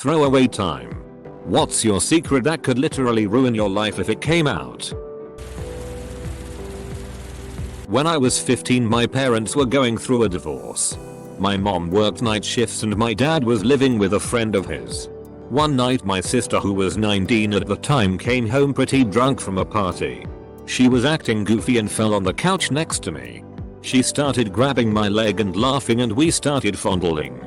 Throwaway time. What's your secret that could literally ruin your life if it came out? When I was 15, my parents were going through a divorce. My mom worked night shifts and my dad was living with a friend of his. One night my sister, who was 19 at the time, came home pretty drunk from a party. She was acting goofy and fell on the couch next to me. She started grabbing my leg and laughing, and we started fondling.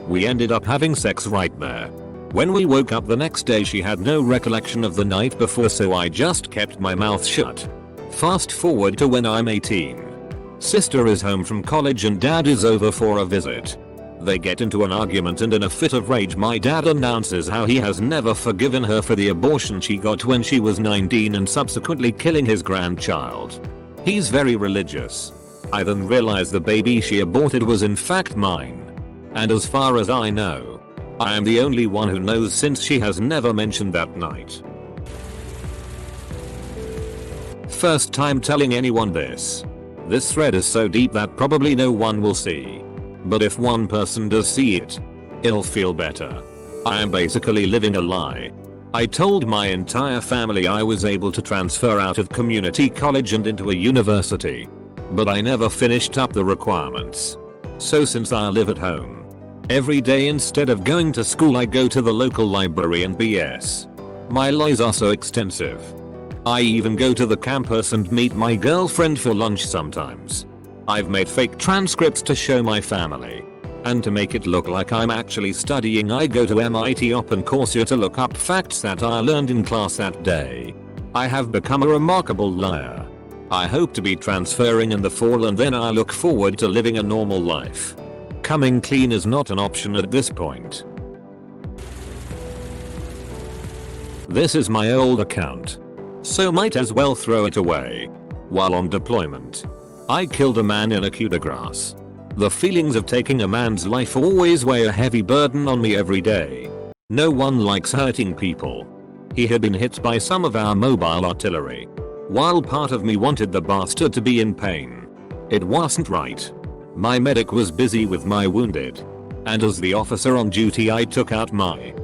We ended up having sex right there. When we woke up the next day, she had no recollection of the night before, so I just kept my mouth shut. Fast forward to when I'm 18. Sister is home from college and dad is over for a visit. They get into an argument, and in a fit of rage my dad announces how he has never forgiven her for the abortion she got when she was 19 and subsequently killing his grandchild. He's very religious. I then realize the baby she aborted was in fact mine. And as far as I know, I am the only one who knows, since she has never mentioned that night. First time telling anyone this. This thread is so deep that probably no one will see. But if one person does see it, it'll feel better. I am basically living a lie. I told my entire family I was able to transfer out of community college and into a university. But I never finished up the requirements. So since I live at home, every day instead of going to school I go to the local library and BS. My lies are so extensive. I even go to the campus and meet my girlfriend for lunch sometimes. I've made fake transcripts to show my family. And to make it look like I'm actually studying, I go to MIT Open Coursera to look up facts that I learned in class that day. I have become a remarkable liar. I hope to be transferring in the fall, and then I look forward to living a normal life. Coming clean is not an option at this point. This is my old account, so might as well throw it away. While on deployment, I killed a man in a coup de grace. The feelings of taking a man's life always weigh a heavy burden on me every day. No one likes hurting people. He had been hit by some of our mobile artillery. While part of me wanted the bastard to be in pain, it wasn't right. My medic was busy with my wounded, and as the officer on duty I took out my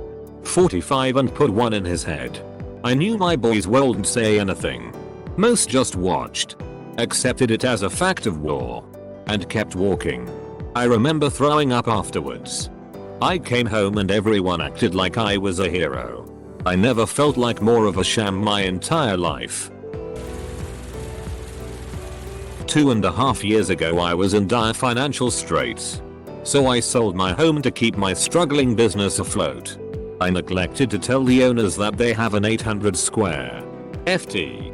.45 and put one in his head. I knew my boys wouldn't say anything. Most just watched, accepted it as a fact of war, and kept walking. I remember throwing up afterwards. I came home and everyone acted like I was a hero. I never felt like more of a sham my entire life. 2.5 years ago I was in dire financial straits. So I sold my home to keep my struggling business afloat. I neglected to tell the owners that they have an 800 square ft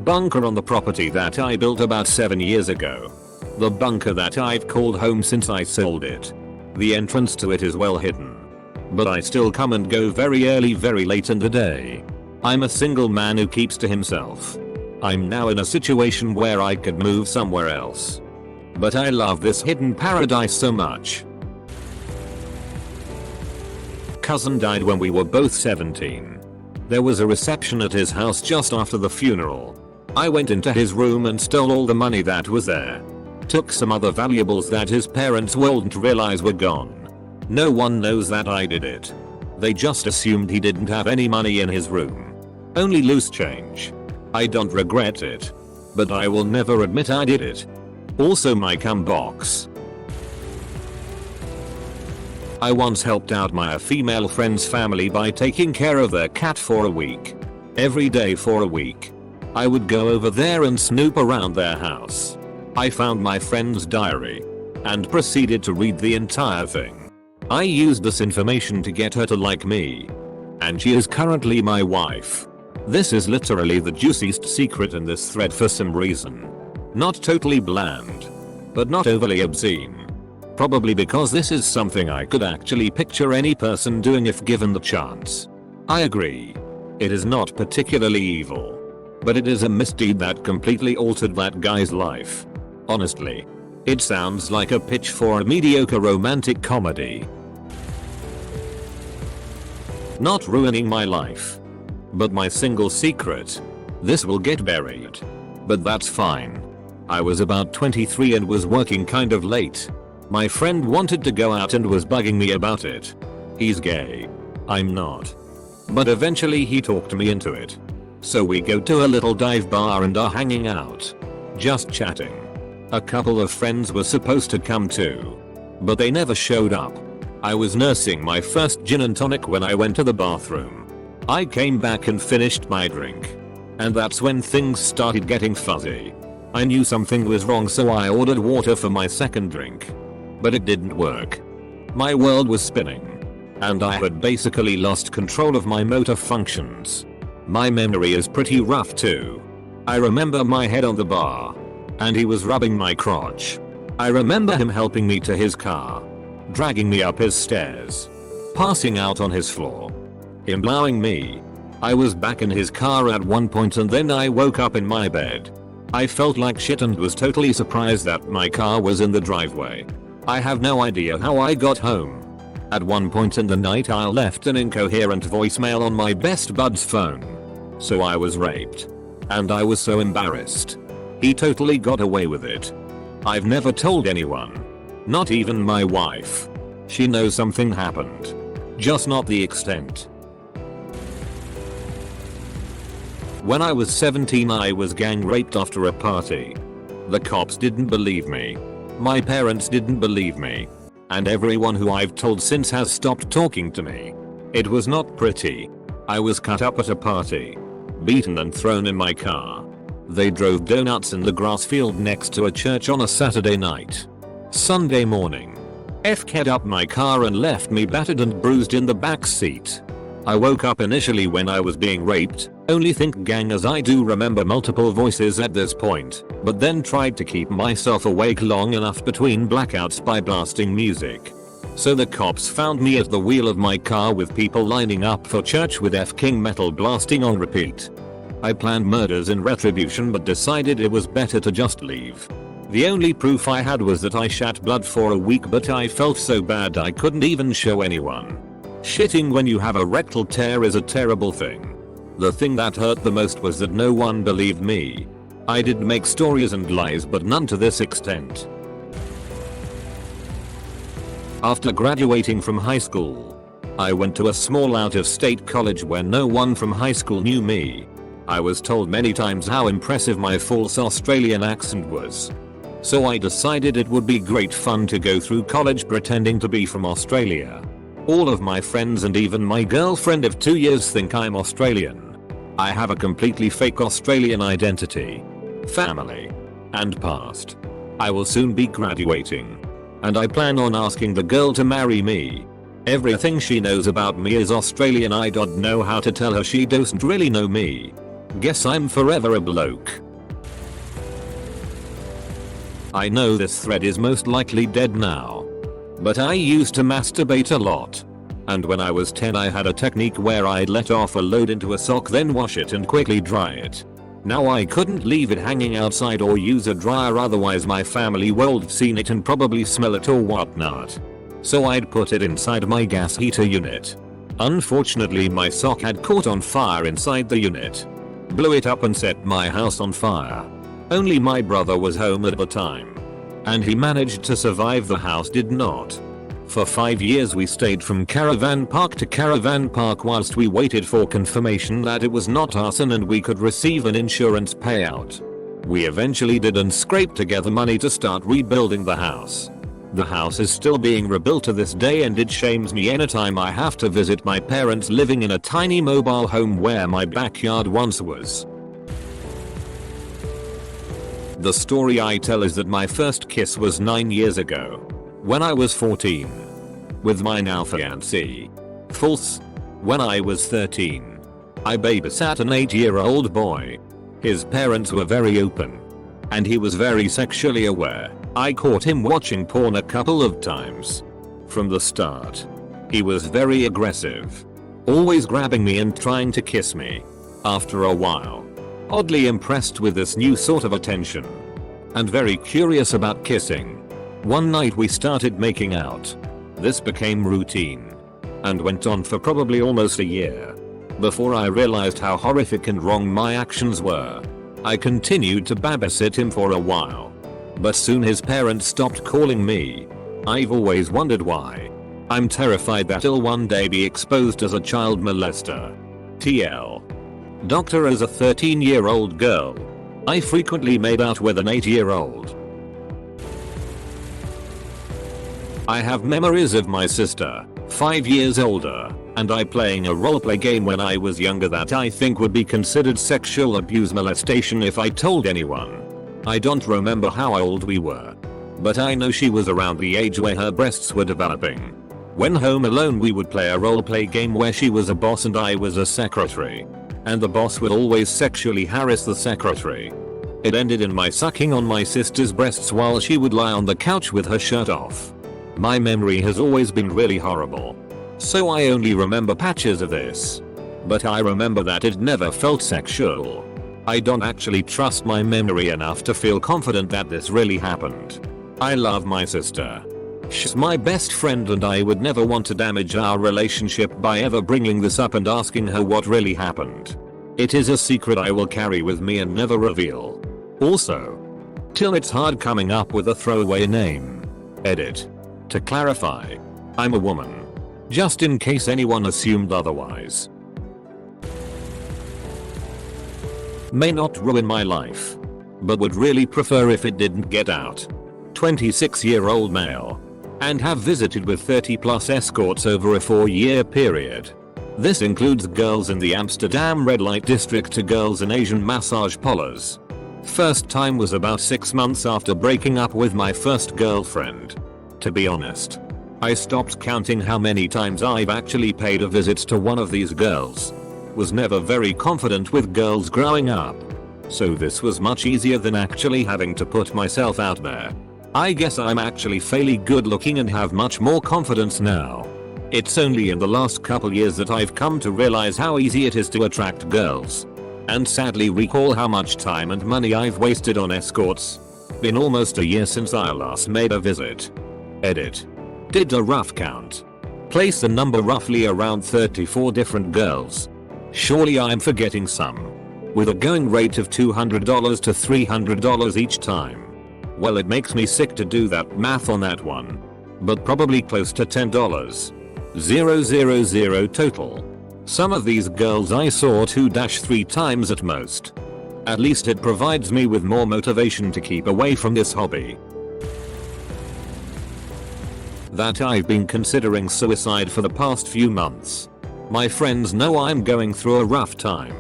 bunker on the property that I built about 7 years ago. The bunker that I've called home since I sold it. The entrance to it is well hidden. But I still come and go very early, very late in the day. I'm a single man who keeps to himself. I'm now in a situation where I could move somewhere else. But I love this hidden paradise so much. Cousin died when we were both 17. There was a reception at his house just after the funeral. I went into his room and stole all the money that was there. Took some other valuables that his parents wouldn't realize were gone. No one knows that I did it. They just assumed he didn't have any money in his room. Only loose change. I don't regret it. But I will never admit I did it. Also my cum box. I once helped out my female friend's family by taking care of their cat for a week. Every day for a week. I would go over there and snoop around their house. I found my friend's diary and proceeded to read the entire thing. I used this information to get her to like me. And she is currently my wife. This is literally the juiciest secret in this thread for some reason. Not totally bland, but not overly obscene. Probably because this is something I could actually picture any person doing if given the chance. I agree. It is not particularly evil. But it is a misdeed that completely altered that guy's life. Honestly, it sounds like a pitch for a mediocre romantic comedy. Not ruining my life, but my single secret. This will get buried. But that's fine. I was about 23 and was working kind of late. My friend wanted to go out and was bugging me about it. He's gay. I'm not. But eventually he talked me into it. So we go to a little dive bar and are hanging out. Just chatting. A couple of friends were supposed to come too. But they never showed up. I was nursing my first gin and tonic when I went to the bathroom. I came back and finished my drink. And that's when things started getting fuzzy. I knew something was wrong, so I ordered water for my second drink. But it didn't work. My world was spinning. And I had basically lost control of my motor functions. My memory is pretty rough too. I remember my head on the bar. And he was rubbing my crotch. I remember him helping me to his car. Dragging me up his stairs. Passing out on his floor. Him blowing me. I was back in his car at one point and then I woke up in my bed. I felt like shit and was totally surprised that my car was in the driveway. I have no idea how I got home. At one point in the night I left an incoherent voicemail on my best bud's phone. So I was raped. And I was so embarrassed. He totally got away with it. I've never told anyone. Not even my wife. She knows something happened. Just not the extent. When I was 17 I was gang raped after a party. The cops didn't believe me. My parents didn't believe me. And everyone who I've told since has stopped talking to me. It was not pretty. I was cut up at a party. Beaten and thrown in my car. They drove donuts in the grass field next to a church on a Saturday night. Sunday morning. F-ked up my car and left me battered and bruised in the back seat. I woke up initially when I was being raped, only think gang as I do remember multiple voices at this point, but then tried to keep myself awake long enough between blackouts by blasting music. So the cops found me at the wheel of my car with people lining up for church with F-King metal blasting on repeat. I planned murders in retribution but decided it was better to just leave. The only proof I had was that I shat blood for a week, but I felt so bad I couldn't even show anyone. Shitting when you have a rectal tear is a terrible thing. The thing that hurt the most was that no one believed me. I did make stories and lies, but none to this extent. After graduating from high school, I went to a small out-of-state college where no one from high school knew me. I was told many times how impressive my false Australian accent was. So I decided it would be great fun to go through college pretending to be from Australia. All of my friends and even my girlfriend of 2 years think I'm Australian. I have a completely fake Australian identity, family, and past. I will soon be graduating. And I plan on asking the girl to marry me. Everything she knows about me is Australian. I don't know how to tell her she doesn't really know me. Guess I'm forever a bloke. I know this thread is most likely dead now. But I used to masturbate a lot. And when I was 10 I had a technique where I'd let off a load into a sock, then wash it and quickly dry it. Now I couldn't leave it hanging outside or use a dryer, otherwise my family would have seen it and probably smell it or whatnot. So I'd put it inside my gas heater unit. Unfortunately my sock had caught on fire inside the unit. Blew it up and set my house on fire. Only my brother was home at the time. And he managed to survive, the house did not. For 5 years we stayed from caravan park to caravan park whilst we waited for confirmation that it was not arson and we could receive an insurance payout. We eventually did and scraped together money to start rebuilding the house. The house is still being rebuilt to this day, and it shames me anytime I have to visit my parents living in a tiny mobile home where my backyard once was. The story I tell is that my first kiss was 9 years ago, when I was 14, with my now fiancée. False. When I was 13, I babysat an 8-year-old boy. His parents were very open, and he was very sexually aware. I caught him watching porn a couple of times. From the start, he was very aggressive, always grabbing me and trying to kiss me. After a while, oddly impressed with this new sort of attention, and very curious about kissing, one night we started making out. This became routine, and went on for probably almost a year, before I realized how horrific and wrong my actions were. I continued to babysit him for a while, but soon his parents stopped calling me. I've always wondered why. I'm terrified that I'll one day be exposed as a child molester. TL. Doctor, as a 13-year-old girl, I frequently made out with an 8-year-old. I have memories of my sister, 5 years older, and I playing a roleplay game when I was younger that I think would be considered sexual abuse molestation if I told anyone. I don't remember how old we were, but I know she was around the age where her breasts were developing. When home alone we would play a roleplay game where she was a boss and I was a secretary. And the boss would always sexually harass the secretary. It ended in my sucking on my sister's breasts while she would lie on the couch with her shirt off. My memory has always been really horrible, so I only remember patches of this. But I remember that it never felt sexual. I don't actually trust my memory enough to feel confident that this really happened. I love my sister. She's my best friend and I would never want to damage our relationship by ever bringing this up and asking her what really happened. It is a secret I will carry with me and never reveal. Also, till it's hard coming up with a throwaway name. Edit. To clarify, I'm a woman. Just in case anyone assumed otherwise. May not ruin my life, but would really prefer if it didn't get out. 26-year-old male. And have visited with 30+ escorts over a 4-year period. This includes girls in the Amsterdam red light district to girls in Asian massage parlors. First time was about 6 months after breaking up with my first girlfriend. To be honest, I stopped counting how many times I've actually paid a visit to one of these girls. Was never very confident with girls growing up, so this was much easier than actually having to put myself out there. I guess I'm actually fairly good looking and have much more confidence now. It's only in the last couple years that I've come to realize how easy it is to attract girls. And sadly recall how much time and money I've wasted on escorts. Been almost a year since I last made a visit. Edit. Did a rough count. Place the number roughly around 34 different girls. Surely I'm forgetting some. With a going rate of $200 to $300 each time. Well, it makes me sick to do that math on that one. But probably close to $10. 000 total. Some of these girls I saw 2-3 times at most. At least it provides me with more motivation to keep away from this hobby. That I've been considering suicide for the past few months. My friends know I'm going through a rough time.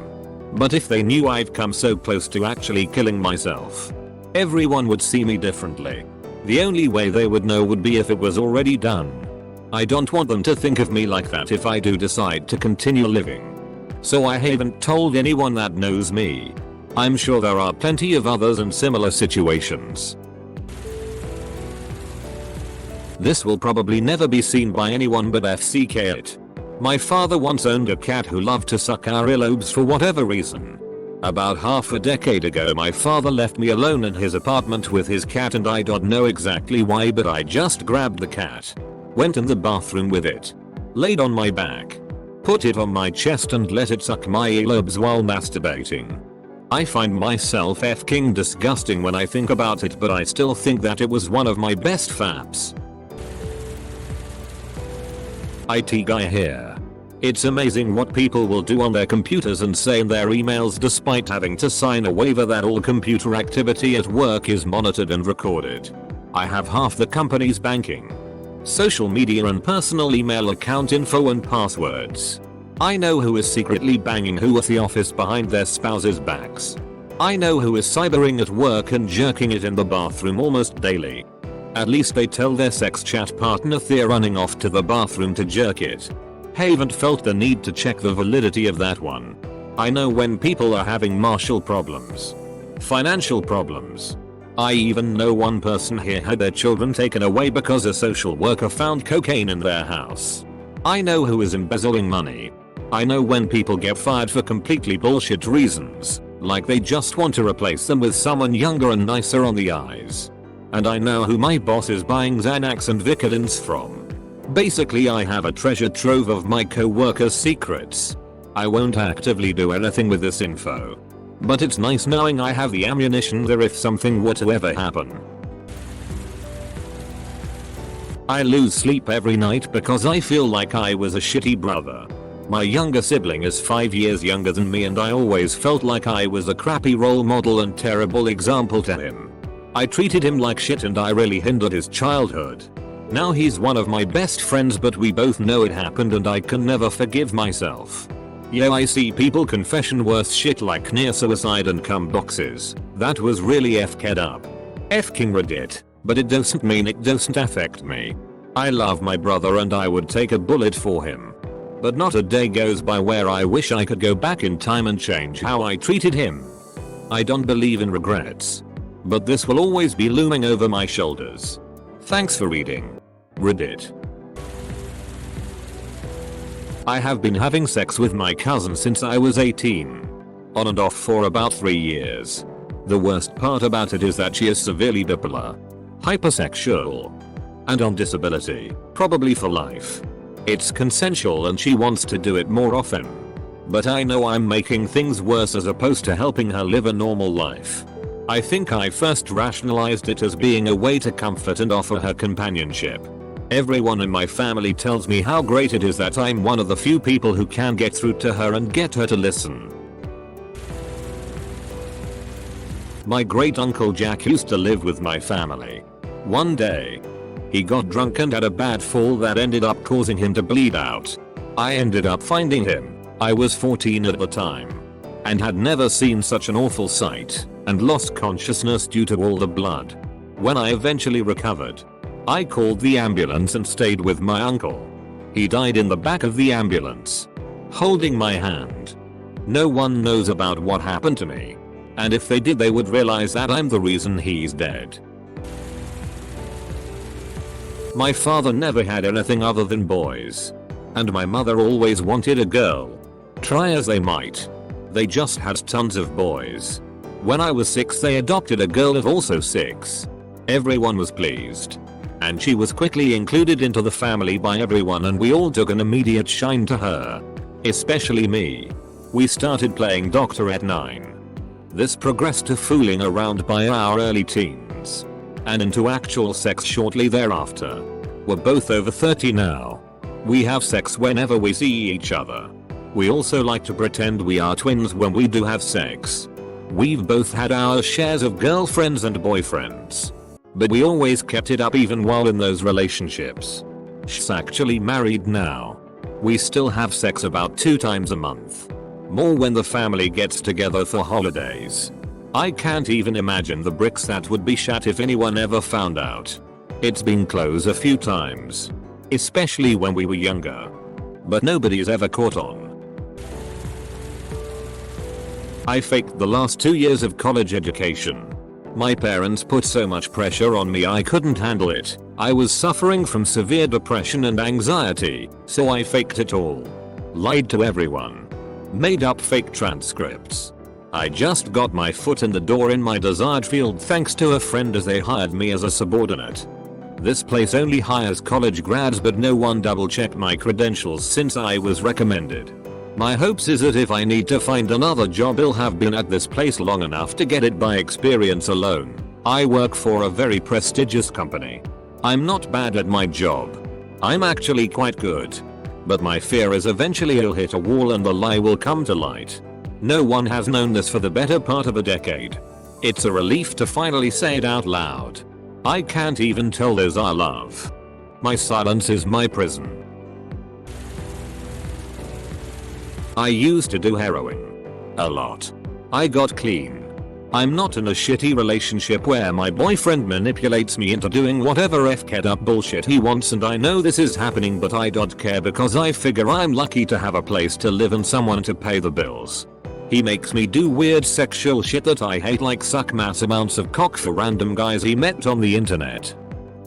But if they knew I've come so close to actually killing myself, everyone would see me differently. The only way they would know would be if it was already done. I don't want them to think of me like that if I do decide to continue living. So I haven't told anyone that knows me. I'm sure there are plenty of others in similar situations. This will probably never be seen by anyone but FCK it. My father once owned a cat who loved to suck our earlobes for whatever reason. About half a decade ago my father left me alone in his apartment with his cat and I don't know exactly why, but I just grabbed the cat, went in the bathroom with it, laid on my back, put it on my chest and let it suck my earlobes while masturbating. I find myself f***ing disgusting when I think about it, but I still think that it was one of my best faps. IT guy here. It's amazing what people will do on their computers and say in their emails despite having to sign a waiver that all computer activity at work is monitored and recorded. I have half the company's banking, social media and personal email account info and passwords. I know who is secretly banging who at the office behind their spouses' backs. I know who is cybering at work and jerking it in the bathroom almost daily. At least they tell their sex chat partner they're running off to the bathroom to jerk it. Haven't felt the need to check the validity of that one. I know when people are having marital problems, financial problems. I even know one person here had their children taken away because a social worker found cocaine in their house. I know who is embezzling money. I know when people get fired for completely bullshit reasons, like they just want to replace them with someone younger and nicer on the eyes. And I know who my boss is buying Xanax and Vicodins from. Basically I have a treasure trove of my co-workers' secrets. I won't actively do anything with this info, but it's nice knowing I have the ammunition there if something were to ever happen. I lose sleep every night because I feel like I was a shitty brother. My younger sibling is 5 years younger than me and I always felt like I was a crappy role model and terrible example to him. I treated him like shit and I really hindered his childhood. Now he's one of my best friends but we both know it happened and I can never forgive myself. Yo, I see people confession worse shit like near suicide and cum boxes. That was really f-ked up. F-king Reddit, but it doesn't mean it doesn't affect me. I love my brother and I would take a bullet for him. But not a day goes by where I wish I could go back in time and change how I treated him. I don't believe in regrets. But this will always be looming over my shoulders. Thanks for reading. Reddit. I have been having sex with my cousin since I was 18. On and off for about 3 years. The worst part about it is that she is severely bipolar, hypersexual, and on disability, probably for life. It's consensual and she wants to do it more often. But I know I'm making things worse as opposed to helping her live a normal life. I think I first rationalized it as being a way to comfort and offer her companionship. Everyone in my family tells me how great it is that I'm one of the few people who can get through to her and get her to listen. My great uncle Jack used to live with my family. One day, he got drunk and had a bad fall that ended up causing him to bleed out. I ended up finding him. I was 14 at the time and had never seen such an awful sight and lost consciousness due to all the blood. When I eventually recovered, I called the ambulance and stayed with my uncle. He died in the back of the ambulance, holding my hand. No one knows about what happened to me, and if they did they would realize that I'm the reason he's dead. My father never had anything other than boys, and my mother always wanted a girl. Try as they might, they just had tons of boys. When I was 6 they adopted a girl of also 6. Everyone was pleased, and she was quickly included into the family by everyone and we all took an immediate shine to her. Especially me. We started playing doctor at 9. This progressed to fooling around by our early teens, and into actual sex shortly thereafter. We're both over 30 now. We have sex whenever we see each other. We also like to pretend we are twins when we do have sex. We've both had our shares of girlfriends and boyfriends, but we always kept it up even while in those relationships. She's actually married now. We still have sex about 2 times a month. More when the family gets together for holidays. I can't even imagine the bricks that would be shat if anyone ever found out. It's been close a few times, especially when we were younger, but nobody's ever caught on. I faked the last 2 years of college education. My parents put so much pressure on me I couldn't handle it. I was suffering from severe depression and anxiety, so I faked it all. Lied to everyone. Made up fake transcripts. I just got my foot in the door in my desired field thanks to a friend as they hired me as a subordinate. This place only hires college grads but no one double checked my credentials since I was recommended. My hopes is that if I need to find another job I'll have been at this place long enough to get it by experience alone. I work for a very prestigious company. I'm not bad at my job. I'm actually quite good. But my fear is eventually it'll hit a wall and the lie will come to light. No one has known this for the better part of a decade. It's a relief to finally say it out loud. I can't even tell those I love. My silence is my prison. I used to do heroin. A lot. I got clean. I'm not in a shitty relationship where my boyfriend manipulates me into doing whatever f-ked up bullshit he wants and I know this is happening but I don't care because I figure I'm lucky to have a place to live and someone to pay the bills. He makes me do weird sexual shit that I hate like suck mass amounts of cock for random guys he met on the internet.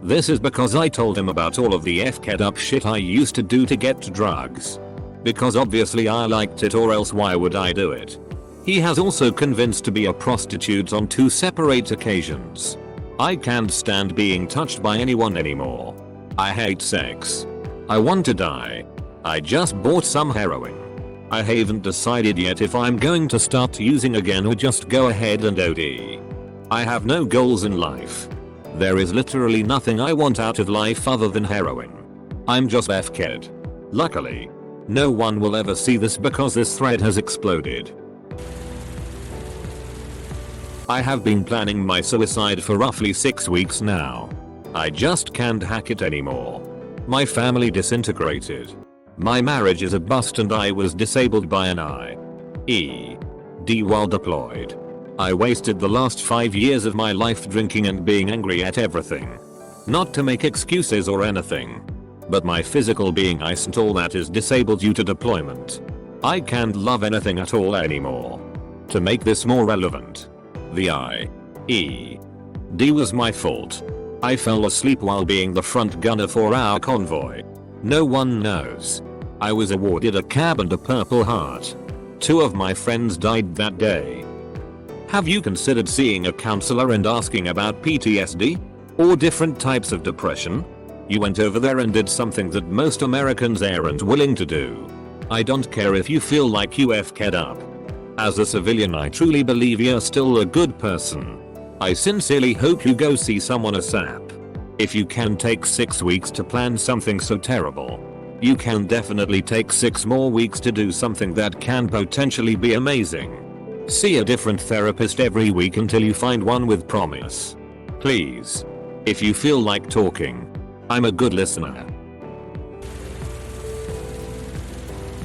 This is because I told him about all of the f-ked up shit I used to do to get to drugs. Because obviously I liked it or else why would I do it? He has also convinced to be a prostitute on 2 separate occasions. I can't stand being touched by anyone anymore. I hate sex. I want to die. I just bought some heroin. I haven't decided yet if I'm going to start using again or just go ahead and OD. I have no goals in life. There is literally nothing I want out of life other than heroin. I'm just F-kid. Luckily, no one will ever see this because this thread has exploded. I have been planning my suicide for roughly 6 weeks now. I just can't hack it anymore. My family disintegrated. My marriage is a bust and I was disabled by an IED while deployed. I wasted the last 5 years of my life drinking and being angry at everything. Not to make excuses or anything, but my physical being isn't all that is disabled due to deployment. I can't love anything at all anymore. To make this more relevant, the IED was my fault. I fell asleep while being the front gunner for our convoy. No one knows. I was awarded a cab and a Purple Heart. 2 of my friends died that day. Have you considered seeing a counselor and asking about PTSD? Or different types of depression? You went over there and did something that most Americans aren't willing to do. I don't care if you feel like you F-ked up. As a civilian, I truly believe you're still a good person. I sincerely hope you go see someone ASAP. If you can take 6 weeks to plan something so terrible, you can definitely take 6 more weeks to do something that can potentially be amazing. See a different therapist every week until you find one with promise. Please. If you feel like talking, I'm a good listener.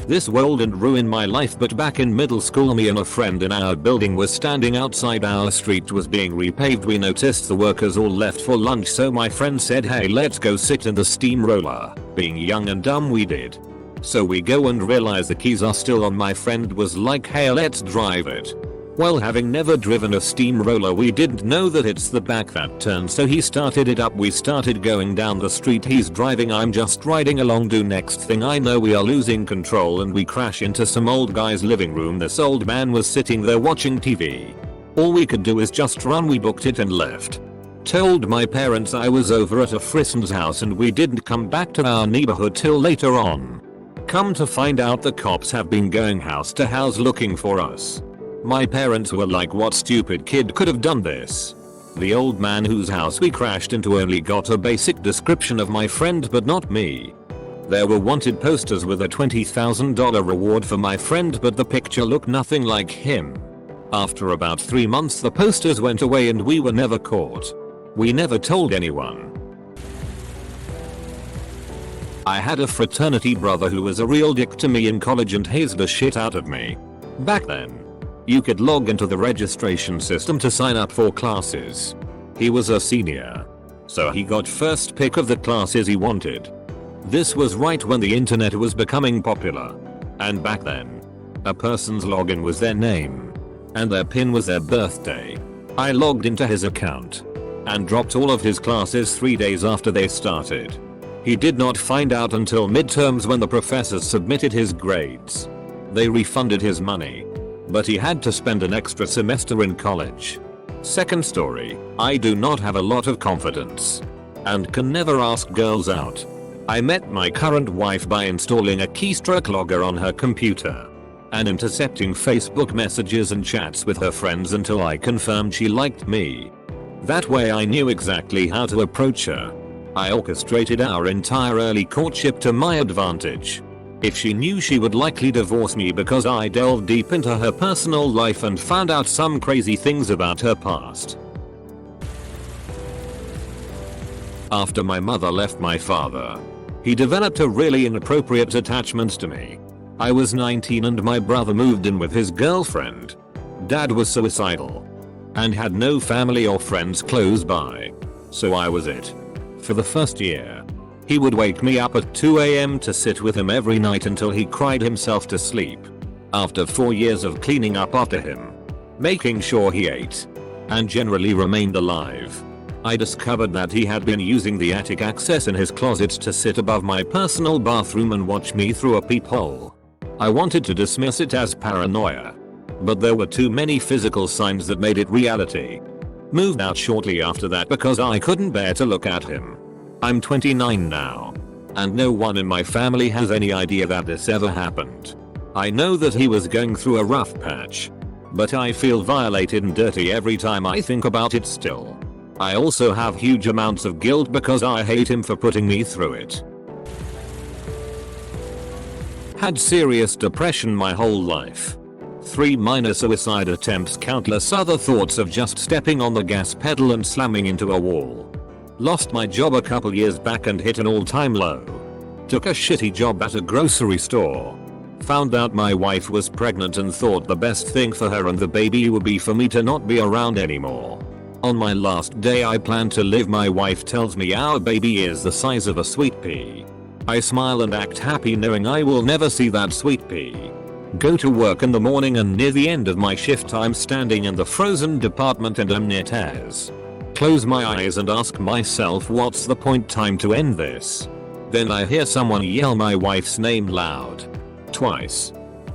This world and ruined my life, but back in middle school me and a friend in our building was standing outside our street was being repaved. We noticed the workers all left for lunch, so my friend said, hey, let's go sit in the steamroller. Being young and dumb, we did. So we go and realize the keys are still on. My friend was like, hey, let's drive it. Well, having never driven a steamroller, we didn't know that it's the back that turns, so he started it up. We started going down the street. He's driving, I'm just riding along. Next thing I know, we are losing control and we crash into some old guy's living room. This old man was sitting there watching TV. All we could do is just run. We booked it and left. Told my parents I was over at a friend's house and we didn't come back to our neighborhood till later on. Come to find out, the cops have been going house to house looking for us. My parents were like, what stupid kid could have done this? The old man whose house we crashed into only got a basic description of my friend but not me. There were wanted posters with a $20,000 reward for my friend, but the picture looked nothing like him. After about 3 months the posters went away and we were never caught. We never told anyone. I had a fraternity brother who was a real dick to me in college and hazed the shit out of me. Back then, you could log into the registration system to sign up for classes. He was a senior, so he got first pick of the classes he wanted. This was right when the internet was becoming popular. And back then, a person's login was their name, and their PIN was their birthday. I logged into his account and dropped all of his classes 3 days after they started. He did not find out until midterms when the professors submitted his grades. They refunded his money, but he had to spend an extra semester in college. Second story, I do not have a lot of confidence and can never ask girls out. I met my current wife by installing a keystroke logger on her computer and intercepting Facebook messages and chats with her friends until I confirmed she liked me. That way I knew exactly how to approach her. I orchestrated our entire early courtship to my advantage. If she knew, she would likely divorce me because I delved deep into her personal life and found out some crazy things about her past. After my mother left my father, he developed a really inappropriate attachment to me. I was 19 and my brother moved in with his girlfriend. Dad was suicidal and had no family or friends close by, so I was it. For the first year, he would wake me up at 2 AM to sit with him every night until he cried himself to sleep. After 4 years of cleaning up after him, making sure he ate, and generally remained alive, I discovered that he had been using the attic access in his closet to sit above my personal bathroom and watch me through a peephole. I wanted to dismiss it as paranoia, but there were too many physical signs that made it reality. Moved out shortly after that because I couldn't bear to look at him. I'm 29 now, and no one in my family has any idea that this ever happened. I know that he was going through a rough patch, but I feel violated and dirty every time I think about it still. I also have huge amounts of guilt because I hate him for putting me through it. Had serious depression my whole life. 3 minor suicide attempts, countless other thoughts of just stepping on the gas pedal and slamming into a wall. Lost my job a couple years back and hit an all-time low. Took a shitty job at a grocery store. Found out my wife was pregnant and thought the best thing for her and the baby would be for me to not be around anymore. On my last day I plan to live, my wife tells me our baby is the size of a sweet pea. I smile and act happy knowing I will never see that sweet pea. Go to work in the morning and near the end of my shift I'm standing in the frozen department and am near tears. Close my eyes and ask myself what's the point, time to end this. Then I hear someone yell my wife's name loud. Twice.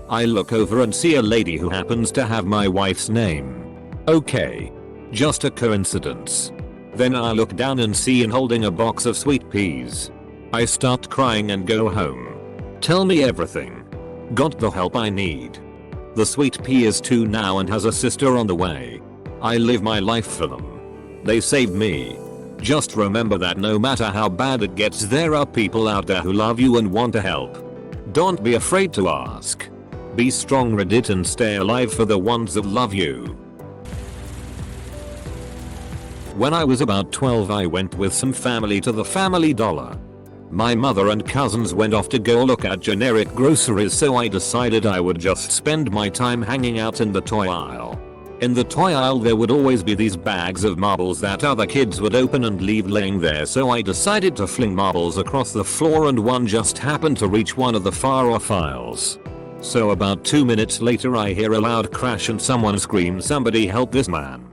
I look over and see a lady who happens to have my wife's name. Okay. Just a coincidence. Then I look down and see him holding a box of sweet peas. I start crying and go home. Tell me everything. Got the help I need. The sweet pea is 2 now and has a sister on the way. I live my life for them. They saved me. Just remember that no matter how bad it gets, there are people out there who love you and want to help. Don't be afraid to ask. Be strong, Reddit, and stay alive for the ones that love you. When I was about 12 I went with some family to the Family Dollar. My mother and cousins went off to go look at generic groceries, so I decided I would just spend my time hanging out in the toy aisle. In the toy aisle there would always be these bags of marbles that other kids would open and leave laying there, so I decided to fling marbles across the floor and one just happened to reach one of the far off aisles. So about 2 minutes later I hear a loud crash and someone scream, "Somebody help this man."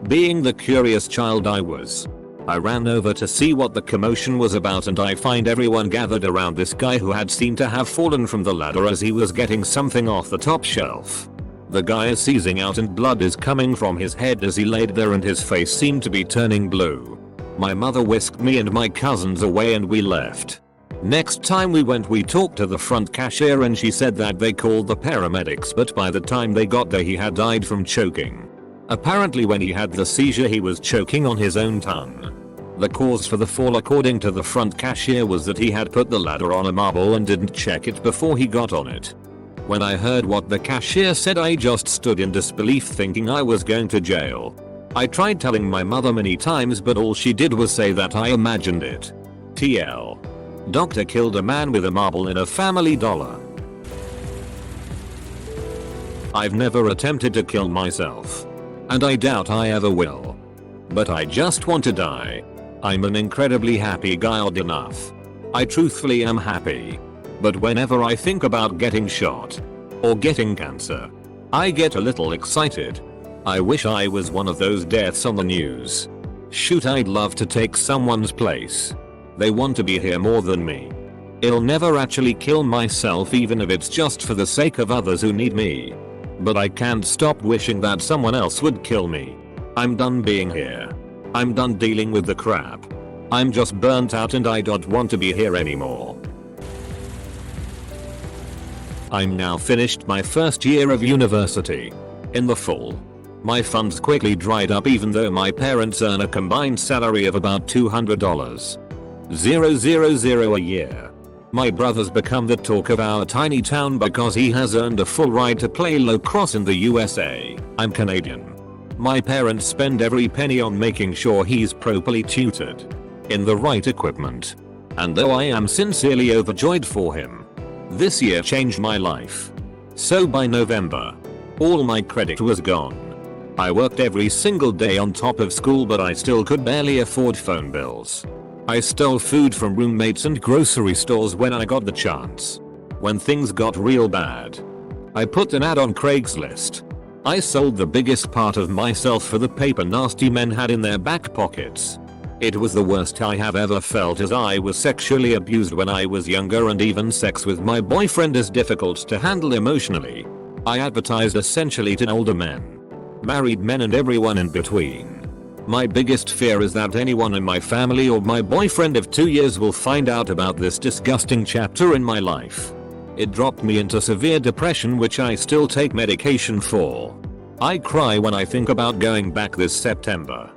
Being the curious child I was, I ran over to see what the commotion was about and I find everyone gathered around this guy who had seemed to have fallen from the ladder as he was getting something off the top shelf. The guy is seizing out and blood is coming from his head as he laid there and his face seemed to be turning blue. My mother whisked me and my cousins away and we left. Next time we went we talked to the front cashier and she said that they called the paramedics, but by the time they got there he had died from choking. Apparently when he had the seizure he was choking on his own tongue. The cause for the fall according to the front cashier was that he had put the ladder on a marble and didn't check it before he got on it. When I heard what the cashier said I just stood in disbelief thinking I was going to jail. I tried telling my mother many times but all she did was say that I imagined it. TL. Doctor killed a man with a marble in a Family Dollar. I've never attempted to kill myself. And I doubt I ever will. But I just want to die. I'm an incredibly happy guy, odd enough. I truthfully am happy. But whenever I think about getting shot or getting cancer, I get a little excited. I wish I was one of those deaths on the news. Shoot, I'd love to take someone's place. They want to be here more than me. I'll never actually kill myself even if it's just for the sake of others who need me. But I can't stop wishing that someone else would kill me. I'm done being here. I'm done dealing with the crap. I'm just burnt out and I don't want to be here anymore. I'm now finished my first year of university. In the fall, my funds quickly dried up even though my parents earn a combined salary of about $200,000 a year. My brother's become the talk of our tiny town because he has earned a full ride to play lacrosse in the USA. I'm Canadian. My parents spend every penny on making sure he's properly tutored, in the right equipment. And though I am sincerely overjoyed for him, this year changed my life. So by November, all my credit was gone. I worked every single day on top of school but I still could barely afford phone bills. I stole food from roommates and grocery stores when I got the chance. When things got real bad, I put an ad on Craigslist. I sold the biggest part of myself for the paper nasty men had in their back pockets. It was the worst I have ever felt as I was sexually abused when I was younger and even sex with my boyfriend is difficult to handle emotionally. I advertised essentially to older men, married men and everyone in between. My biggest fear is that anyone in my family or my boyfriend of 2 years will find out about this disgusting chapter in my life. It dropped me into severe depression which I still take medication for. I cry when I think about going back this September.